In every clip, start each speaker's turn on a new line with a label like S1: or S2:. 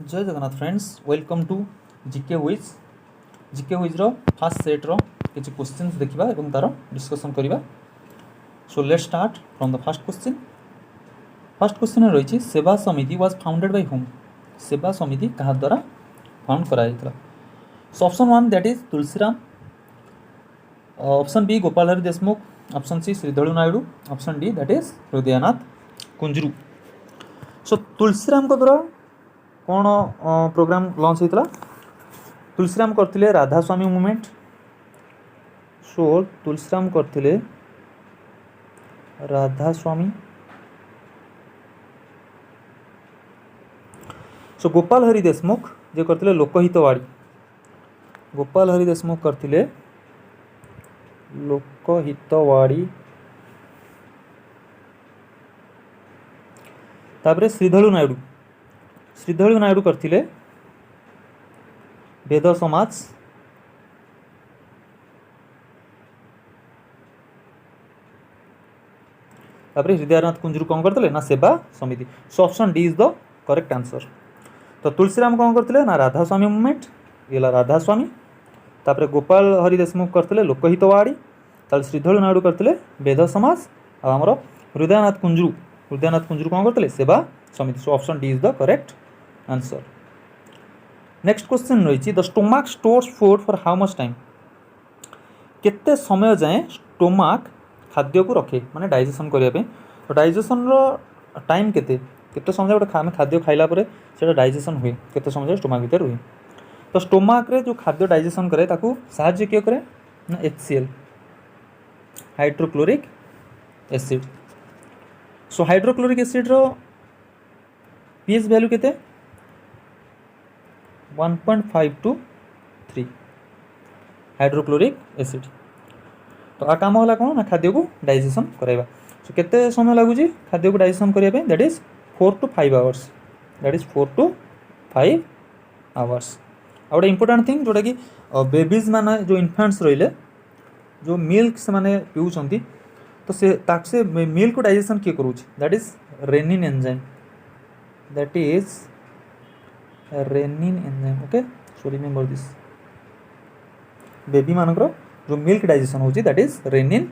S1: जय Jagannath friends, welcome to GK quiz रो first set रो किसी क्वेश्चंस देखिबा एवं तार डिस्कशन करिबा। So let's start from the first question रही सेवा समिति वाज फाउंडेड बाय होम। सेवा समिति कहा द्वारा फाउंड करा। So option 1 that is Tulsiram, option B Gopal Hari Deshmukh, option C Sridhar Naidu, option D that is Hridaynath Kunzru. So Tulsiram को द्वारा कौन प्रोग्राम लॉन्च होता? तुलसीराम करथिले राधास्वामी मूवमेंट। सो तुलसीराम करथिले राधास्वामी। सो गोपाल हरि देशमुख जे करथिले लोकहितवाड़ी। गोपाल हरि देशमुख करथिले लोकहितवाड़ी। तापरे श्रीधर नायडू करथिले वेद समाज। तापरे हृदयनाथ कुंजरू कौन करथिले ना सेवा Samiti. So option D is the correct answer. तो तुलसीराम कौन करथिले ना राधास्वामी मूवमेंट, ये राधास्वामी। तापरे गोपाल हरि देशमुख करथिले लोकहितवाड़ी। ताल श्रीधर नायडू करथिले वेद समाज। आ हमर हृदयनाथ कुंजरू कौन करथिले Seva Samiti. So option D is the correct answer. Next question रही the stomach stores food for how much time. केते समय जाए स्टोमाक खाद्य को रखे माने डाइजेशन करने। तो डाइजेशन रो टाइम केते समय गोटे खाद्य खाइला परे सेटा डाइजेशन हुए केते समय स्टोमाक भीतर रुहे। तो स्टोमाक रे जो खाद्य डाइजेशन करे ताकू साहाय्य किए करे ना HCl हाइड्रोक्लोरिक एसिड। सो हाइड्रोक्लोरिक एसिड रो पीएच वैल्यू केते 1.5 to 3 हाइड्रोक्लोरिक एसिड। तो आ काम होला कौन ना खाद्य को डाइजेशन कराइबा। सो केते समय लागुची खाद्य को डाइजेशन करिया पे that is 4 to 5 hours. That is 4 to 5 hours. आ गोटे इंपोर्टेंट थिंग जोटा कि बेबीज माने जो इन्फेंट्स रहिले जो मिल्क से माने पिउछंती तो से मिल्क को डाइजेशन किए करूची that is rennin enzyme. That is rennin enzyme. Okay, so remember this. Baby मानकर जो मिल्क डाइजेशन होची दैट इज रेनिन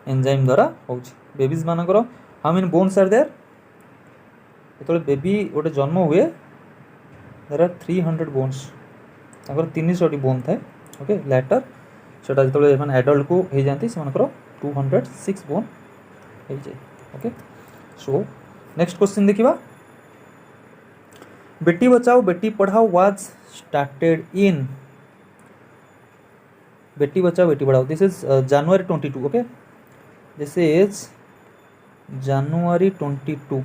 S1: एंजाइम द्वारा होची। बेबीज मानकर how many bones are there? जेतले बेबी गोटे जन्म हुए there are 300 bones. Takar 300 bone थाए। ओके, लेटर सेटा जेतले माने एडल्ट को हे जानती से मानकर 206 बोन हे जाय। ओके, सो नेक्स्ट क्वेश्चन देखिबा। Beti Bachao Beti Padhao was started in. Beti Bachao Beti Padhao this is January 22. Okay, this is January 22.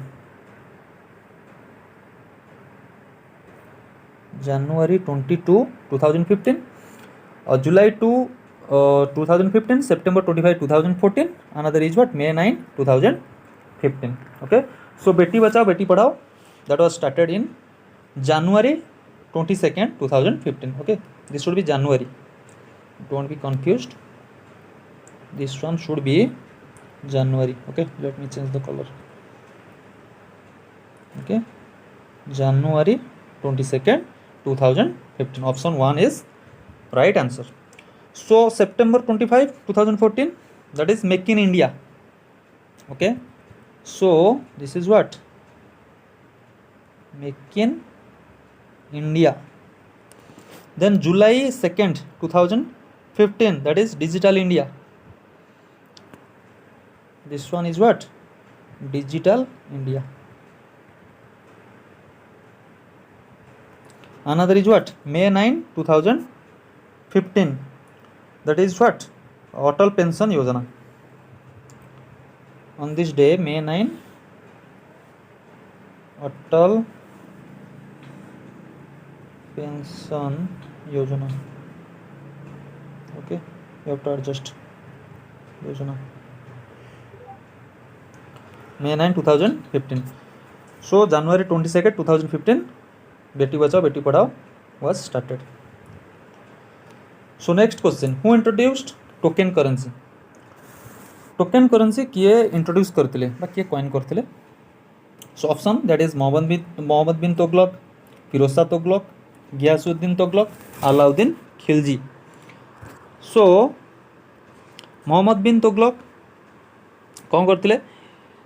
S1: January 22, 2015. July 2, 2015. September 25, 2014. Another is what? May 9, 2015. Okay, so Beti Bachao Beti Padhao that was started in January 22nd, 2015. Okay, this should be January. Don't be confused. This one should be January. Okay, let me change the color. Okay, January 22nd, 2015. Option 1 is right answer. So September 25, 2014, that is Make in India. Okay, so this is what? Make in India. Then July 2nd, 2015, that is Digital India. This one is what? Digital India. Another is what? May 9, 2015, that is what? Atal Pension Yojana. On this day, May 9, Atal Pension Yojana. Okay, you have to adjust Yojana. May 9, 2015. So January 22nd, 2015, Beti Bachao Beti Padhao was started. So next question, who introduced token currency? Token currency किए introduce करते किए coin करते? So option that is Muhammad bin Tughlaq, Firoz Shah Tughlaq, Ghiyasuddin Tughlaq, Alauddin Khilji. So Muhammad bin Tughlaq कौन करथिले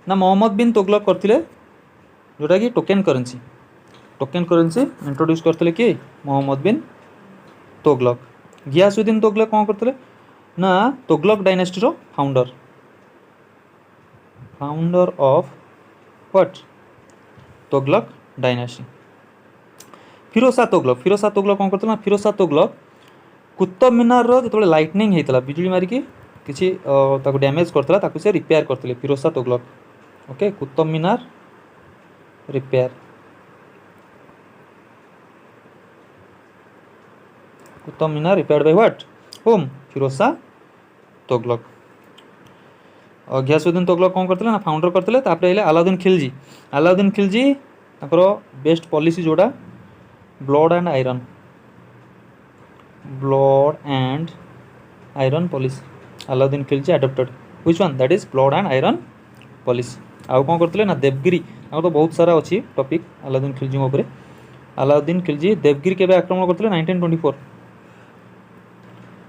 S1: ना मोहम्मद बिन तुगलक करथिले जोटा कि टोकेन करेंसी इंट्रोड्यूस करथिले कि मोहम्मद बिन तुगलक। गियासुद्दीन तुगलक कौन करथिले ना तुगलक डायनेस्टी रो founder of what Tughlaq dynasty. Firoz Shah Tughlaq कौन करथिले ना फिरोज शाह तुगलक कुतुब मीनार रो जतबे लाइटनिंग हेतला बिजुली मारी कि किछि ताको डैमेज करथला ताको से रिपेयर करथिले Firoz Shah Tughlaq. Okay Qutub Minar repair by what whom Firoz Shah Tughlaq. और गियासुद्दीन तुगलक कौन करथिले ना फाउंडर करथिले। तापर आइले अलाउद्दीन खिलजी ताकर बेस्ट पॉलिसी जोड़ा blood and iron policy Alauddin Khilji adopted which one that is blood and iron policy. आउ कौन करथिले ना देवगिरी आ तो बहुत सारा अच्छी टॉपिक अलाउद्दीन खिलजी ऊपर। अलाउद्दीन खिलजी देवगिरी केबे आक्रमण करथिले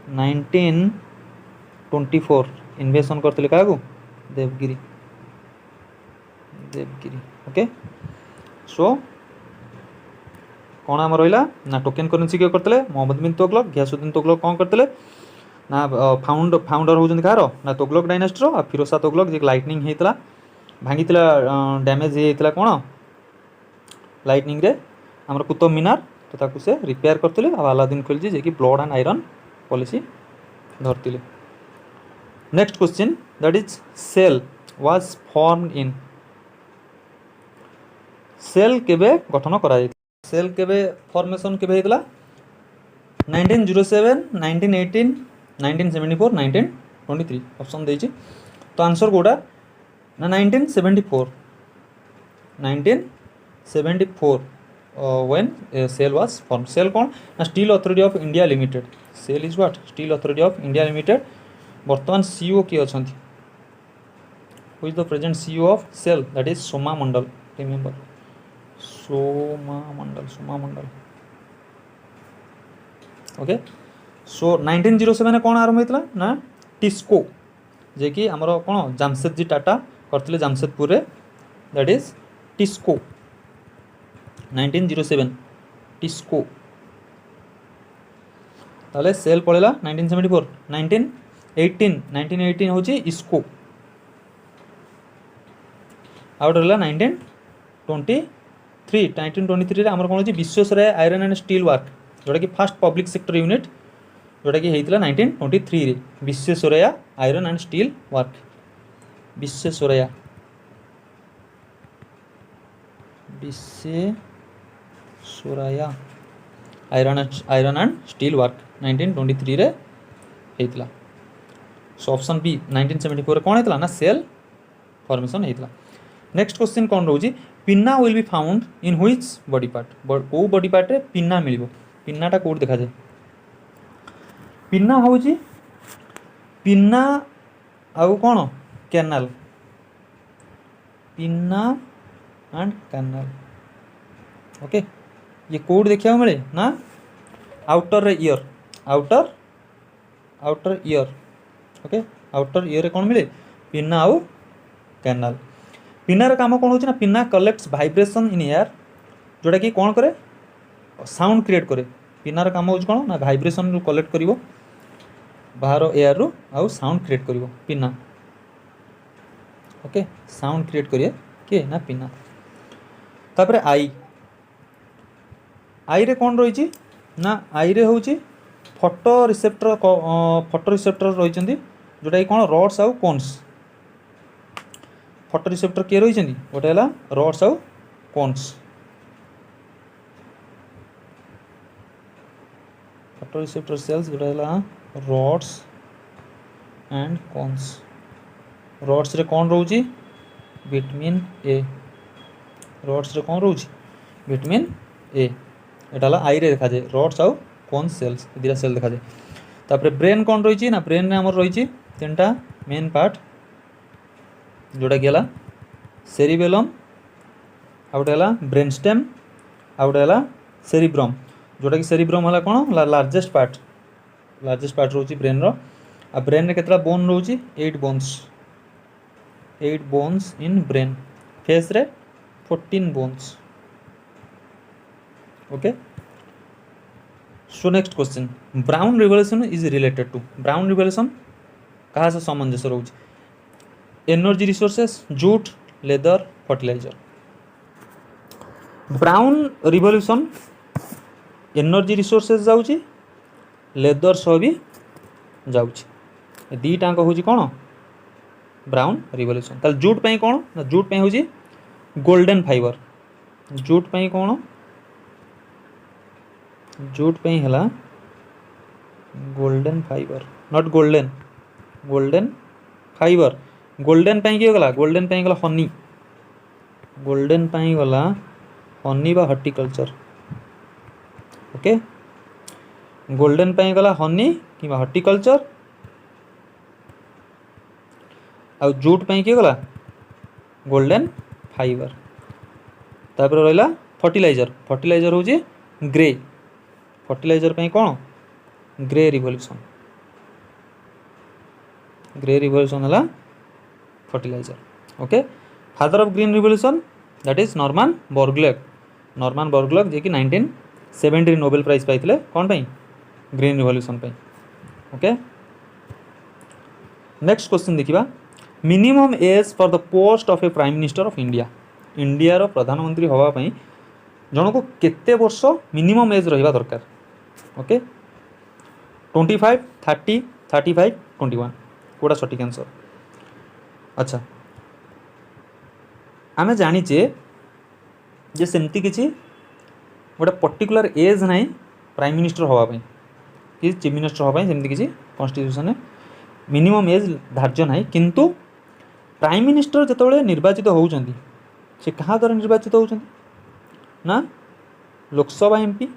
S1: 1924 इन्वेशन करथिले कागु देवगिरी। ओके सो कौन आम रहा ना टोकेन करेंसी किए करते मोहम्मद बिन तुगलक। गियासुद्दीन तुगलक कौन करते ना फाउंडर होउछन कार ना तुगलक डायनेस्टी रो। फिरोज शाह तुगलक जे लाइटनिंग हेतला भांगी डैमेज हेतला कौन लाइटनिंग रे हमर कुतुब मीनार तो ताकू से रिपेयर करते। अलाउद्दीन खिलजी जे कि ब्लड एंड आयरन पॉलिसी धरतिले। Next question that is SAIL was formed in SAIL केबे गठन करा सेल केबे फॉर्मेशन केबे हेतला 1907 1918 1974 1923 ऑप्शन देछि तो आंसर कोडा ना 1974 when SAIL was form. SAIL कौन ना steel authority of India limited. SAIL is what steel authority of India limited. वर्तमान सीईओ किए अछंती who is the present CEO of SAIL that is Soma Mondal. Remember Soma Mondal okay. So 1907 कौन आरंभ होता ना टिस्को जे कि आमर कौन जामशेदजी टाटा करथिले जामशेदपुर रे दैट इज टिस्को 1907 टिस्को। ताले सेल पड़ेला 1974 1918 होची इसको आउट रहला 1923 रे हमर कोन होची Visvesvaraya iron and steel work जोटा कि फर्स्ट पब्लिक सेक्टर यूनिट जोटा कि हेतिला 1923 रे Visvesvaraya iron and steel work. Visvesvaraya iron and steel work 1923 रे हेतिला। सो ऑप्शन बी 1974 कौन हेतिला ना सेल फॉर्मेशन हेतिला। नेक्स्ट क्वेश्चन कौन रोजी pinna will be found in which body part को बॉडी पार्ट रे पिन्ना मिलिबो पिन्नाटा कोड देखा जाए पिन्ना होची पिन्ना आउ कौन canal pinna and canal okay ये कोड देखा मिले ना outer ear outer ear okay outer ear रे कौन मिले पिन्ना आउ कैनाल। पिन्नार काम कौन होची ना pinna collects vibration in air जोटा कि कौन करे साउंड क्रिएट करे। पिन्नार काम होची कौन ना वाइब्रेशन रू कलेक्ट करिवो बाहर एयर रू आउ साउंड क्रिएट करिवो पिन्ना ओके साउंड क्रिएट करिए के ना पिन्ना। तापरे आई रे कौन रही ना आई रे होची फोटो रिसेप्टर रही जोटा कि कौन रड्स आउ कोन्स। फोटो रिसेप्टर किए रही गोटे है रड्स आउ कोन्स। फोटो रिसेप्टर सेल्स जोटा है रड्स एंड कोन्स। रड्स रे कौन रोची विटामिन ए रड्स रे कौन रोची विटामिन ए एटा आई रे देखा जाए रड्स आउ कोन्स सेल्स दुटा सेल देखा जाए। तापर ब्रेन कौन रही ना ब्रेन में आमर रही तीनटा मेन पार्ट जोटा कि सेरिबेलम आउ गोटे है ब्रेन स्टेम आउ गोटे है सेरिब्रम, जोटा कि सेरिब्रम है कौन लार्जेस्ट पार्ट रोचे ब्रेन रो। आ ब्रेन रे केतला बोन रोचे 8 bones, 8 bones in brain. Face रे 14 bones. Okay, so next question, brown revolution is related to, brown revolution कहाँ से सामंजस्य रोचे? Energy resources, jute, leather, fertiliser. Brown revolution energy resources जाउची, लेदर सह भी जाउची, दीटाक हूँ कौन ब्राउन रिवोल्यूशन। ताल जूट पे कौन ना, जूट पे हूँ गोल्डन फाइबर, जूट पे कौन, जूट पे है golden fibre, not golden, golden fibre. Golden पे किए गला, गोल्डन पे गला हनी, गोल्डन पे गला हनी बा हॉर्टिकल्चर। ओके, गोल्डन पे गला हनी कि हॉर्टिकल्चर, आ जूट पे किए गला गोल्डन फाइबर। तापर रहा फर्टिलाइजर, फर्टिलाइजर हूँ ग्रे, फर्टिलाइजर पे कौन ग्रे रिवोल्यूशन, ग्रे रिवोल्यूशन है fertiliser. Okay, father of green revolution that is Norman Borlaug, Norman Borlaug जे कि 1970 नोबेल प्राइज पाइथिले कौन पे ग्रीन रिवोल्यूशन पे। ओके, नेक्स्ट क्वेश्चन देखिबा, minimum age for the post of a prime minister of India, India रो प्रधानमंत्री हवा पई जन को केते वर्ष मिनिमम एज रहिबा दरकार? ओके, 25, 30, 35, 21 कोड़ा सठिक आंसर? अच्छा, आमे जानिचे जे सेमती किछि गोटे पर्टिकुलर एज ना प्राइम मिनिस्टर हवा पई कि चीफ मिनिस्टर हवा पई, सेमती किछि कॉन्स्टिट्यूशन मिनिमम एज धार्य ना, किंतु प्राइम मिनिस्टर जिते निर्वाचित होउचंदी से कहाँ द्वारा निर्वाचित होउचंदी ना, Lok Sabha MP,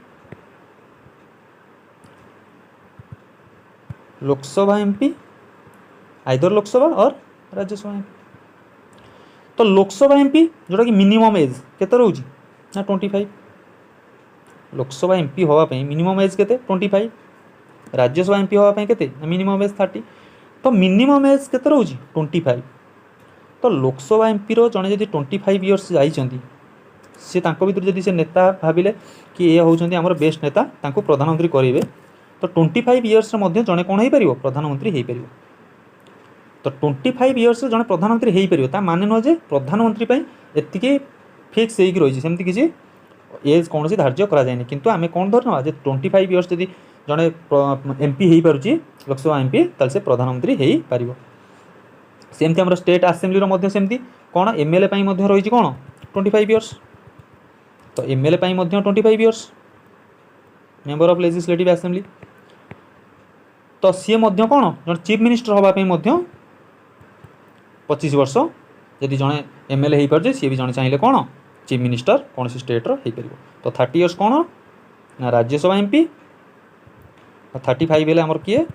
S1: Lok Sabha MP, either Lok Sabha और राज्यसभा एमपी। तो लोकसभा एमपी जोटा कि मिनिमम एज केते रोची ना 25, लोकसभा एमपी हवा पई मिनिमम एज केते 25, राज्यसभा एमपी हवा पई केते मिनिमम एज 30। तो मिनिमम एज केते रोची 25। तो लोकसभा एमपी रो जने जदि 25 इयर्स जाइछंती, से तांको भीतर जदि से नेता भाविले कि ये होउछंती हमर बेस्ट नेता, तांको प्रधानमंत्री करेंगे, तो 25 इयर्स मध्य जने कौन हो पार प्रधानमंत्री हो पार। तो 25 इयर्स जने प्रधानमंत्री हो पार, ता माने नुह जे प्रधानमंत्री एति फिक्स हो रही, सेमती किसी एज कौन सी धार्य करा जाए, किंतु आमे कौन धरना जे 25 इयर्स जदि जने एमपी हो पारुची लोकसभा एमपी, ताल से प्रधानमंत्री हो पार। सेमती आम स्टेट आसेम्बली मध्य सेमती कौन एमएलए रही कौन 25 इयर्स, तो MLA 25 years member of legislative assembly. तो सी कौन जो चीफ मिनिस्टर हाँपाई 25 वर्ष, यदि जड़े एमएलए हो पारे सी भी जड़े चाहिए कौन चीफ मिनिस्टर कौन सी स्टेट्र हो पार। तो 30 इयर्स कौन ना राज्यसभा एमपी, 35 हेल्ले आमर किए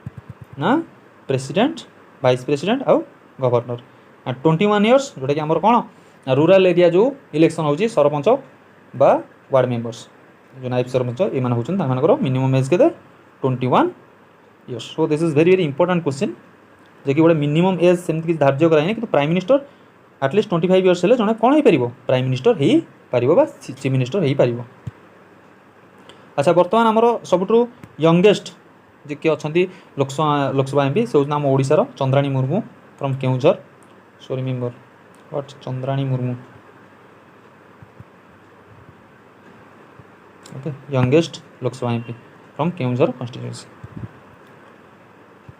S1: ना प्रेसिडेंट, वाइस प्रेसिडेंट आउ गवर्नर, 21 इयर्स जोटा कि आमर कौन रूराल एरिया जो इलेक्शन होची सरपंच बा वार्ड मेंबर्स जो नायब सरपंच ये होकर मिनिमम एज के 21 years. So this is very very important question, जे कि गोटे मिनिमम एज सेमती किसी धार्य कराए कि प्राइम मिनिस्टर एटलिस्ट 25 इयर्स हेल्ले जड़े कौन हो पार प्राइम मिनिस्टर हो पार चीफ मिनिस्टर हो पार। अच्छा, बर्तमान आमर सबुठु यंगेस्ट जे कि अच्छा लोकसभा एमपी से नाम ओडिशार Chandrani Murmu from Keonjhar, so remember what Chandrani Murmu. Okay, youngest Lok Sabha MP from Keonjhar constituency.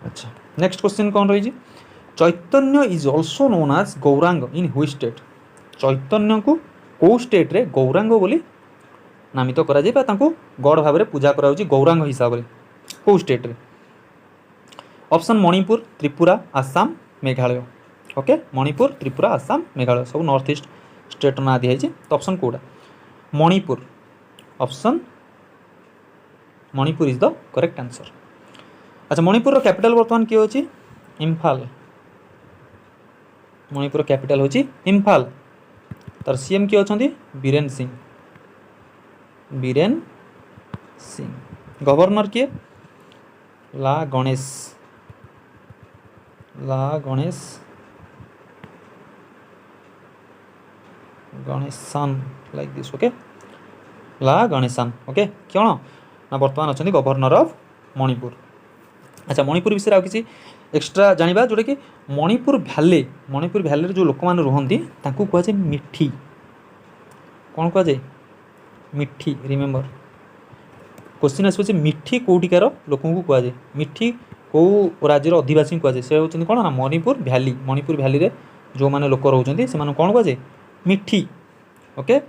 S1: अच्छा, नेक्स्ट क्वेश्चन कौन रही? Chaitanya is also known as Gauranga in which state? Chaitanya को कौ स्टेट रे गौरांग बोली नामित करा जाय, तांको गॉड भाव में पूजा करा गौरांग हिसाब से कौ स्टेट रे? ऑप्शन मणिपुर, त्रिपुरा, आसाम, मेघालय। ओके, मणिपुर, त्रिपुरा, आसाम, मेघालय सब नॉर्थ ईस्ट स्टेट ना दिखाई। तो ऑप्शन कौटा Manipur, option Manipur is the correct answer. अच्छा, मणिपुर कैपिटल बर्तमान किए होची इम्फाल, मणिपुर कैपिटल होची इम्फाल, तार सीएम किए होचंदी बीरेन सिंह, बीरेन सिंह। गवर्नर किए L Ganesh Ganesan like this okay L Ganesan okay कौन ना बर्तमान अच्छा गवर्नर ऑफ मणिपुर। अच्छा मणिपुर विषय आउ किसी एक्स्ट्रा जानिबा जोटा कि मणिपुर भैली जो लोक मैंने रुहंती तांकू कहुए मिठी कौन कहुए मिठी रिमेम्बर क्वेश्चन आस मिठी कौटिकार लोक कहुए मिठी कौ राज्यर अधिवासी कहुए से होती कौन ना मणिपुर भैली जो मैंने लोक रोचे से कौन कहुए मिठी ओके।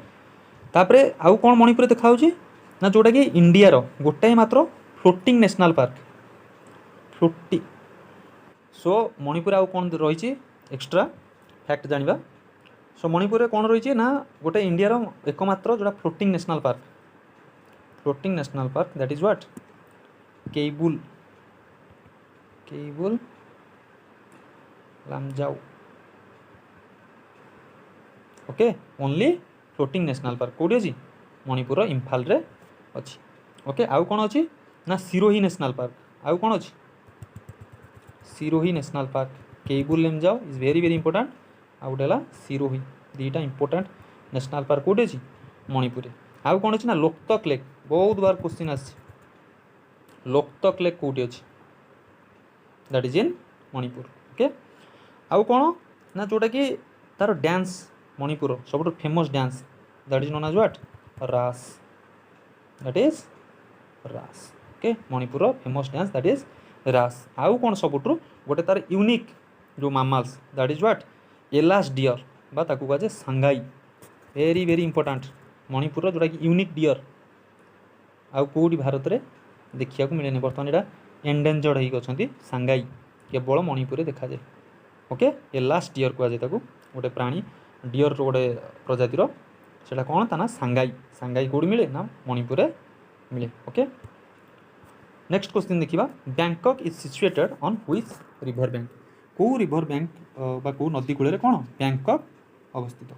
S1: तापरे आउ कौन मणिपुर देखा ना जोटा कि इंडिया गोटाए मात्र floating national park floating. So Manipur आउ कौन रही एक्स्ट्रा फैक्ट जानिबा। सो मणिपुर में कौन रही ना गोटे इंडिया एकमात्र जोटा floating national park that is what Keibul Lamjao okay only floating national park कौटी अच्छी मणिपुर इम्फाल रे अच्छी ओके। आउ कौन अच्छी ना सिरोही नेशनल पार्क आउ कौन अच्छी Siroi national park Keibul Lamjao is very very important आउ गोटे सिरोही दीटा इंपोर्टेंट नेशनल पार्क कौटी अच्छी मणिपुर। आउ कौन अच्छी ना लोकतक लेक बहुत बार क्वेश्चन आस लोकतक लेक कौटी अच्छी that is in Manipur okay. आउ कौन ना जोटा कि तार डांस मणिपुर सब famous dance that is known as what Ras that is Ras okay Manipur famous dance that is Ras. आउ कौन सबुठ गोटे तार यूनिक जो mammals that is what Eld's deer बा ताकू कहुए Sangai very very important Manipur जोटा कि यूनिक डियर आउ कौटी भारत में देखा मिले बर्तमान यहाँ एंडेंजर्ड होती सांगाई केवल मणिपुर देखा जाए ओके। एलास डियर कहुए गोटे प्राणी डियर गोटे प्रजातिर से कौन ता ना सांगाई कौटी मिले ना मणिपुर मिले ओके। नेक्स्ट क्वेश्चन देखिबा Bangkok is situated on which river bank कौ रिवर बैंक बा कौ नदी कूल कौन बैंकॉक अवस्थित।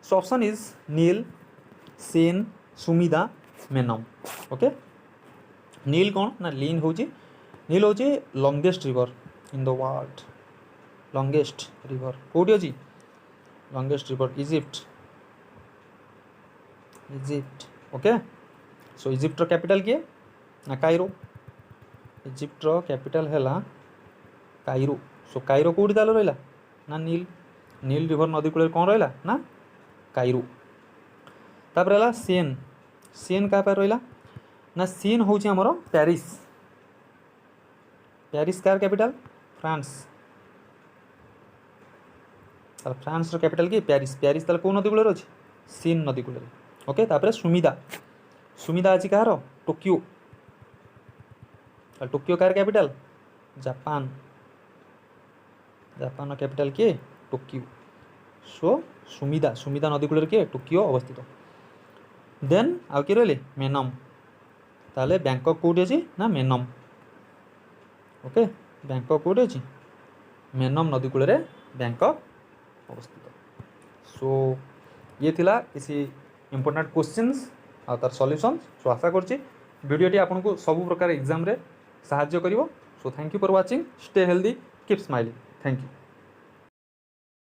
S1: So option is Nile Seine Sumida Menam okay. Nile कौन ना लीन नील हूँ longest river in the world longest river कौटी अच्छी longest river Egypt okay. So इजिप्टर कैपिटल किए ना कायरो इजिप्टर कैपिटल है कायरो। सो कायरो कौटी ताल रहा ना नील रिवर नदी कूल कौन रहा ना कायरो। तापर है सेन क्या रहा ना सेन हूँ आमर Paris car capital France France capital कि पेरिस कौ नदी कूल अच्छी सेन नदी कूल ओके। तापर सुमिदा अच्छी कहार टोकियो कार कैपिटल जापान कैपिटल किए टोकियो। सो सुमिदा नदी कूल किए टोकियो अवस्थित। देन आउ किए रही मेनम ताले बैंकॉक कौटी अच्छी ना मेनम ओके बैंकॉक कौटी अच्छी मेनम नदी कूल बैंकॉक अवस्थित। सो ये थिला किसी इंपोर्टेंट क्वेश्चंस आ तार सॉल्यूशन। सो आशा करछि वीडियोटी आपको सब प्रकार एग्जाम रे साहाय्य करिवो। So thank you for watching stay healthy keep smiling thank you.